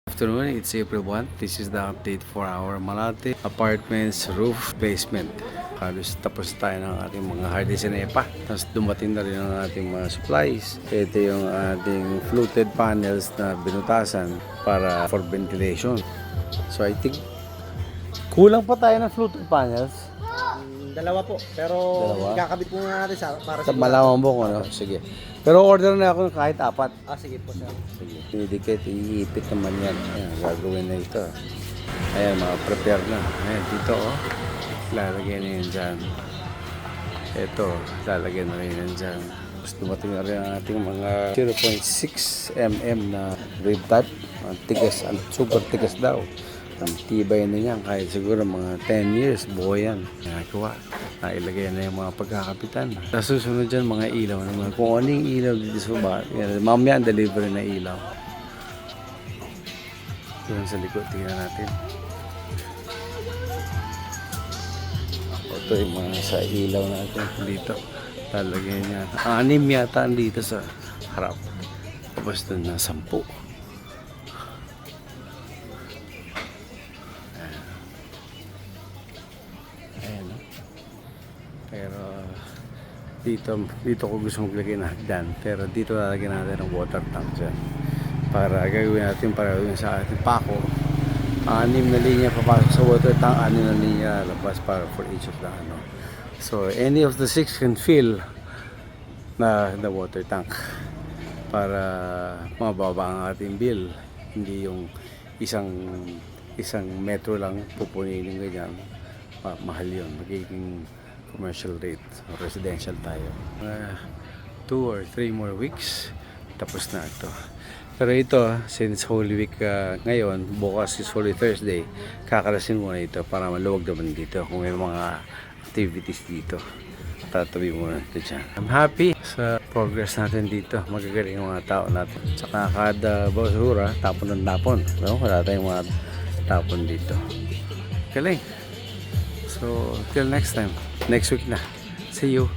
Afternoon, it's April 1. This is the update for our Malate Apartments roof basement. Halos tapos tayo ng ating mga hardis and EPA. Tapos dumating na rin ang ating mga supplies. Ito yung ating fluted panels na binutasan para for ventilation. So I think kulang pa tayo ng fluted panels. Dalawa po, pero Dalawa? ikakabit po nga natin para Sa malaman mo kung ano. Sige. Pero order na ako kahit 4. sige po sir. Sige. Pinidikit, iipit naman yan. Ayan, gagawin na ito. Ayan, mga prepare na. Ayan, dito oh. Lalagyan na yan dyan. Ito, lalagyan na rin yan dyan. Tapos dumating na rin ang ating mga 0.6 mm na rib type. Ang tigas, ang super tigas daw. Ang tibay na yan, kahit siguro mga 10 years, buhay yan. Nakakuha. Nailagay na yung mga pagkakapitan. Sa susunod dyan, mga ilaw naman. Kung ano yung ilaw dito sa baba, mamaya ang delivery na ilaw. Doon sa likod, tingnan natin. Ito yung mga sa ilaw natin dito. Lalagyan niya. 6 yata dito sa harap. Tapos doon na 10. Ayan, no? Pero dito ko gusto maglagay ng hagdan. Pero dito lalagyan natin ng water tank dyan. Para gagawin natin para gawin sa ating pako. 6 na linya papasok sa water tank, 6 na linya labas para for each of the ano. So any of the 6 can fill na the water tank para mababa ang ating bill. Hindi yung isang metro lang pupunin ng ganyan. Mahal yun. Magiging commercial rate o residential tayo. 2 or 3 more weeks tapos na ito. Pero ito, since Holy Week ngayon, bukas is Holy Thursday, kakalasin muna ito para maluwag naman dito kung may mga activities dito. Tatabi muna ito dyan. I'm happy sa progress natin dito. Magagaling ang mga tao natin. Saka kada basura, tapon ng tapon. No? Wala tayong mga tapon dito. Galing. So, till next time. Next week na. See you.